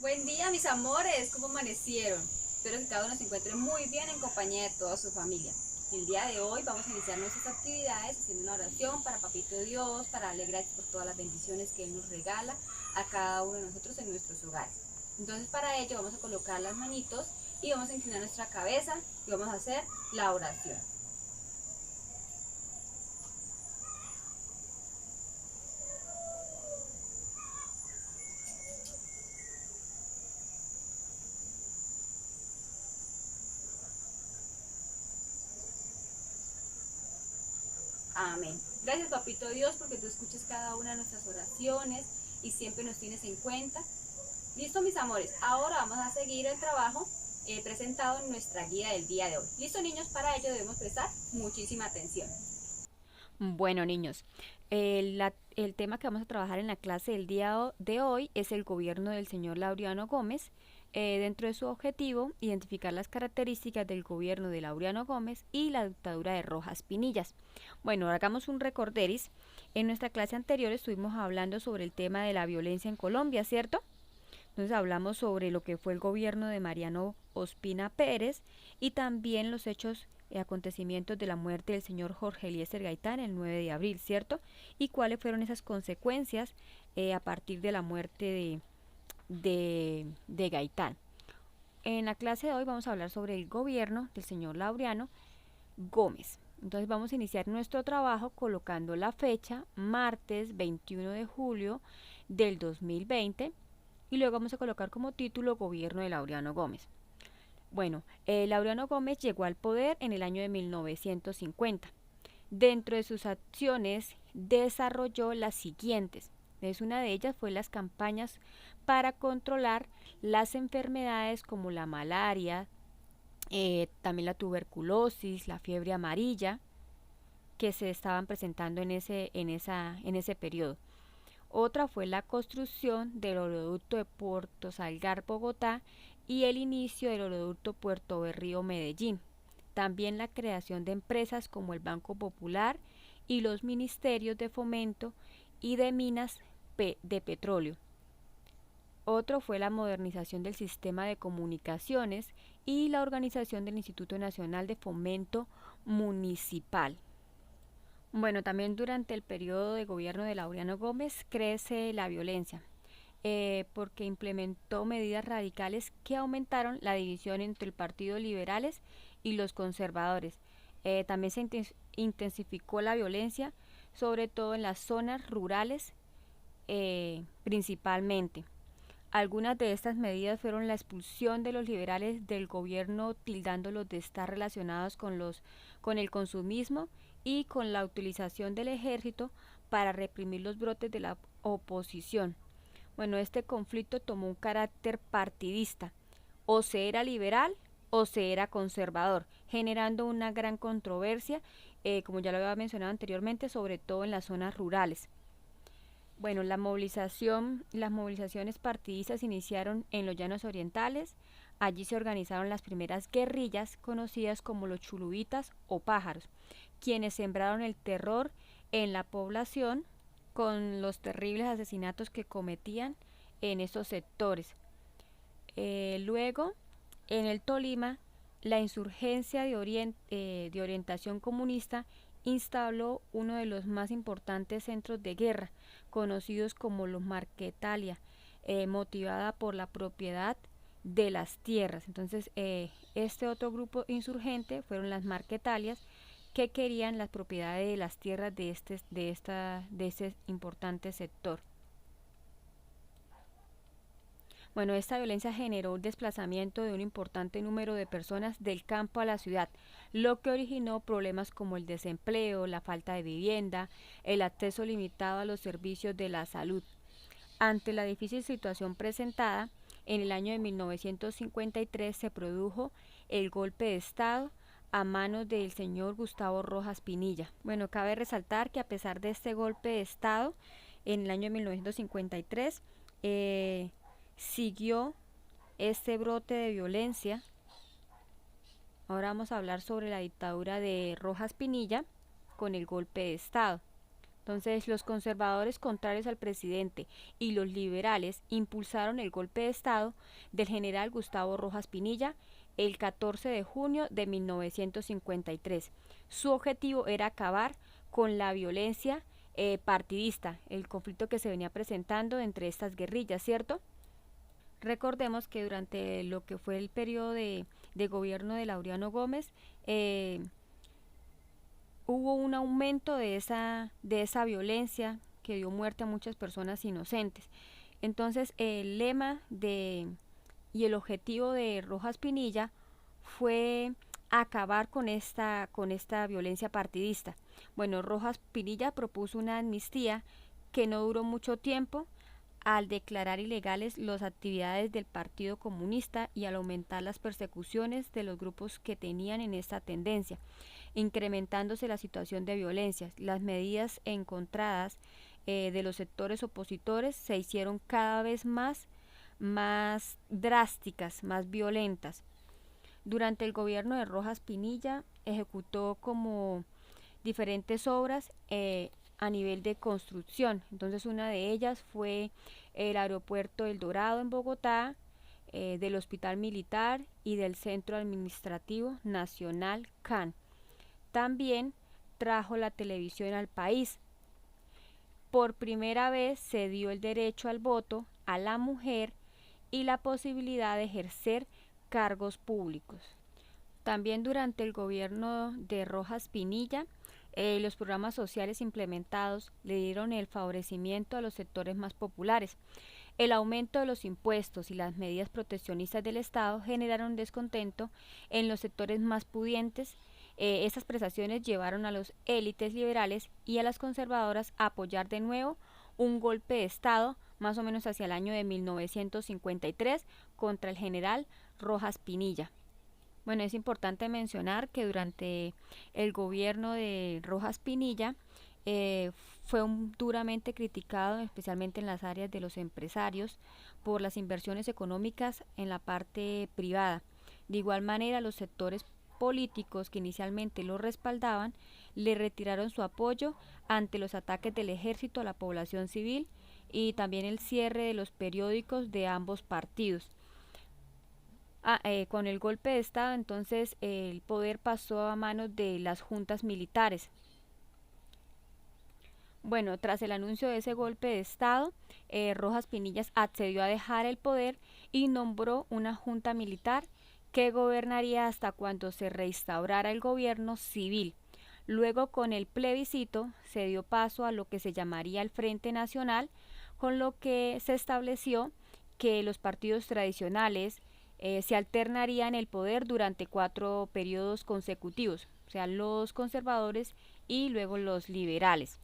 Buen día, mis amores, ¿cómo amanecieron? Espero que cada uno se encuentre muy bien en compañía de toda su familia. El día de hoy vamos a iniciar nuestras actividades haciendo una oración para Papito Dios, para darle gracias por todas las bendiciones que Él nos regala a cada uno de nosotros en nuestros hogares. Entonces, para ello vamos a colocar las manitos y vamos a inclinar nuestra cabeza y vamos a hacer la oración. Amén. Gracias, Papito Dios, porque tú escuchas cada una de nuestras oraciones y siempre nos tienes en cuenta. Listo, mis amores, ahora vamos a seguir el trabajo presentado en nuestra guía del día de hoy. Listo, niños, para ello debemos prestar muchísima atención. Bueno, niños, el tema que vamos a trabajar en la clase del de hoy es el gobierno del señor Laureano Gómez. Dentro de su objetivo, identificar las características del gobierno de Laureano Gómez y la dictadura de Rojas Pinillas. Bueno, hagamos un recorderis. En nuestra clase anterior estuvimos hablando sobre el tema de la violencia en Colombia, ¿cierto? Entonces hablamos sobre lo que fue el gobierno de Mariano Ospina Pérez y también los hechos y acontecimientos de la muerte del señor Jorge Eliezer Gaitán el 9 de abril, ¿cierto? Y cuáles fueron esas consecuencias a partir de la muerte de Gaitán. En la clase de hoy vamos a hablar sobre el gobierno del señor Laureano Gómez. Entonces vamos a iniciar nuestro trabajo colocando la fecha, martes 21 de julio del 2020, y luego vamos a colocar como título Gobierno de Laureano Gómez. Bueno, Laureano Gómez llegó al poder en el año de 1950. Dentro de sus acciones desarrolló las siguientes. Una de ellas fue las campañas para controlar las enfermedades como la malaria, también la tuberculosis, la fiebre amarilla, que se estaban presentando en ese periodo. Otra fue la construcción del oleoducto de Puerto Salgar, Bogotá, y el inicio del oleoducto Puerto Berrío, Medellín. También la creación de empresas como el Banco Popular y los ministerios de fomento y de minas de petróleo. Otro fue la modernización del sistema de comunicaciones y la organización del Instituto Nacional de Fomento Municipal. Bueno, también durante el periodo de gobierno de Laureano Gómez crece la violencia, porque implementó medidas radicales que aumentaron la división entre el Partido Liberales y los conservadores. También se intensificó la violencia, sobre todo en las zonas rurales, principalmente. Algunas de estas medidas fueron la expulsión de los liberales del gobierno, tildándolos de estar relacionados con el consumismo y con la utilización del ejército para reprimir los brotes de la oposición. Bueno, este conflicto tomó un carácter partidista. O se era liberal o se era conservador, generando una gran controversia, como ya lo había mencionado anteriormente, sobre todo en las zonas rurales. Bueno, las movilizaciones partidistas iniciaron en los llanos orientales. Allí se organizaron las primeras guerrillas conocidas como los chuluitas o pájaros, quienes sembraron el terror en la población con los terribles asesinatos que cometían en estos sectores. Luego, en el Tolima, la insurgencia de orientación comunista instaló uno de los más importantes centros de guerra, conocidos como los Marquetalia, motivada por la propiedad de las tierras. Entonces, este otro grupo insurgente fueron las Marquetalias, que querían las propiedades de las tierras de este importante sector. Bueno, esta violencia generó el desplazamiento de un importante número de personas del campo a la ciudad, lo que originó problemas como el desempleo, la falta de vivienda, el acceso limitado a los servicios de la salud. Ante la difícil situación presentada, en el año de 1953 se produjo el golpe de Estado a manos del señor Gustavo Rojas Pinilla. Bueno, cabe resaltar que a pesar de este golpe de Estado, en el año de 1953, siguió este brote de violencia. Ahora vamos a hablar sobre la dictadura de Rojas Pinilla con el golpe de Estado. Entonces, los conservadores contrarios al presidente y los liberales impulsaron el golpe de Estado del general Gustavo Rojas Pinilla el 14 de junio de 1953. Su objetivo era acabar con la violencia partidista, el conflicto que se venía presentando entre estas guerrillas, ¿cierto? Recordemos que durante lo que fue el periodo de gobierno de Laureano Gómez, hubo un aumento de esa violencia que dio muerte a muchas personas inocentes. Entonces, el lema y el objetivo de Rojas Pinilla fue acabar con esta violencia partidista. Bueno, Rojas Pinilla propuso una amnistía que no duró mucho tiempo al declarar ilegales las actividades del Partido Comunista y al aumentar las persecuciones de los grupos que tenían en esta tendencia, incrementándose la situación de violencia. Las medidas encontradas de los sectores opositores se hicieron cada vez más drásticas, más violentas. Durante el gobierno de Rojas Pinilla ejecutó como diferentes obras a nivel de construcción. Entonces una de ellas fue el aeropuerto El Dorado en Bogotá, del Hospital Militar y del Centro Administrativo Nacional CAN. También trajo la televisión al país. Por primera vez se dio el derecho al voto a la mujer y la posibilidad de ejercer cargos públicos. También durante el gobierno de Rojas Pinilla, los programas sociales implementados le dieron el favorecimiento a los sectores más populares. El aumento de los impuestos y las medidas proteccionistas del Estado generaron descontento en los sectores más pudientes. Estas prestaciones llevaron a los élites liberales y a las conservadoras a apoyar de nuevo un golpe de Estado, más o menos hacia el año de 1953, contra el general Rojas Pinilla. Bueno, es importante mencionar que durante el gobierno de Rojas Pinilla fue duramente criticado, especialmente en las áreas de los empresarios, por las inversiones económicas en la parte privada. De igual manera, los sectores políticos que inicialmente lo respaldaban le retiraron su apoyo ante los ataques del ejército a la población civil y también el cierre de los periódicos de ambos partidos. Con el golpe de Estado, entonces el poder pasó a manos de las juntas militares. Bueno, tras el anuncio de ese golpe de Estado, Rojas Pinillas accedió a dejar el poder y nombró una junta militar que gobernaría hasta cuando se reinstaurara el gobierno civil. Luego, con el plebiscito, se dio paso a lo que se llamaría el Frente Nacional, con lo que se estableció que los partidos tradicionales se alternarían el poder durante 4 periodos consecutivos, o sea, los conservadores y luego los liberales.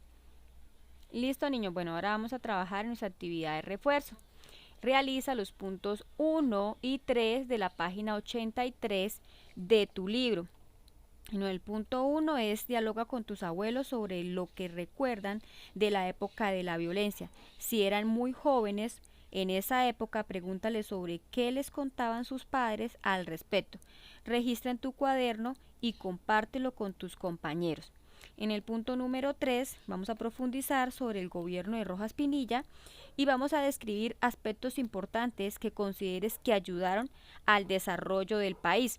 Listo, niños. Bueno, ahora vamos a trabajar en nuestra actividad de refuerzo. Realiza los puntos 1 y 3 de la página 83 de tu libro. Bueno, el punto 1 es dialoga con tus abuelos sobre lo que recuerdan de la época de la violencia. Si eran muy jóvenes en esa época, pregúntales sobre qué les contaban sus padres al respecto. Registra en tu cuaderno y compártelo con tus compañeros. En el punto número 3 vamos a profundizar sobre el gobierno de Rojas Pinilla y vamos a describir aspectos importantes que consideres que ayudaron al desarrollo del país.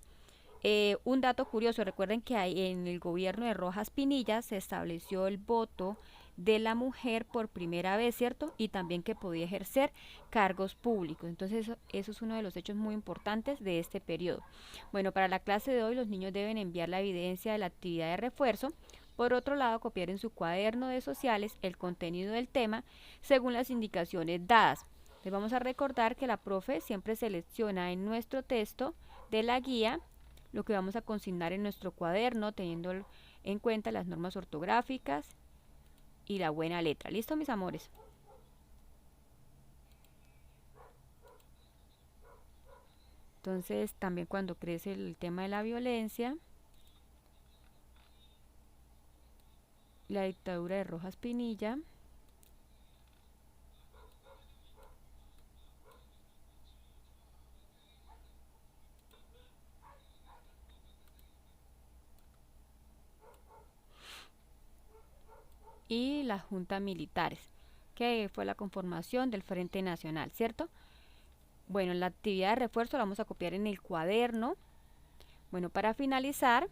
Un dato curioso, recuerden que en el gobierno de Rojas Pinilla se estableció el voto de la mujer por primera vez, ¿cierto? Y también que podía ejercer cargos públicos. Entonces eso es uno de los hechos muy importantes de este periodo. Bueno, para la clase de hoy los niños deben enviar la evidencia de la actividad de refuerzo. Por otro lado, copiar en su cuaderno de sociales el contenido del tema según las indicaciones dadas. Les vamos a recordar que la profe siempre selecciona en nuestro texto de la guía lo que vamos a consignar en nuestro cuaderno, teniendo en cuenta las normas ortográficas y la buena letra. ¿Listo, mis amores? Entonces, también cuando crece el tema de la violencia, la dictadura de Rojas Pinilla, y las juntas militares, que fue la conformación del Frente Nacional, ¿cierto? Bueno, la actividad de refuerzo la vamos a copiar en el cuaderno. Bueno, para finalizar,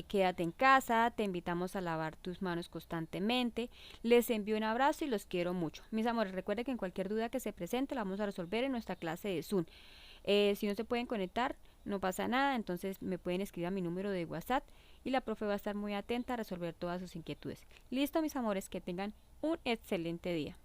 quédate en casa, te invitamos a lavar tus manos constantemente, les envío un abrazo y los quiero mucho. Mis amores, recuerden que en cualquier duda que se presente la vamos a resolver en nuestra clase de Zoom. Si no se pueden conectar, no pasa nada, entonces me pueden escribir a mi número de WhatsApp y la profe va a estar muy atenta a resolver todas sus inquietudes. Listo, mis amores, que tengan un excelente día.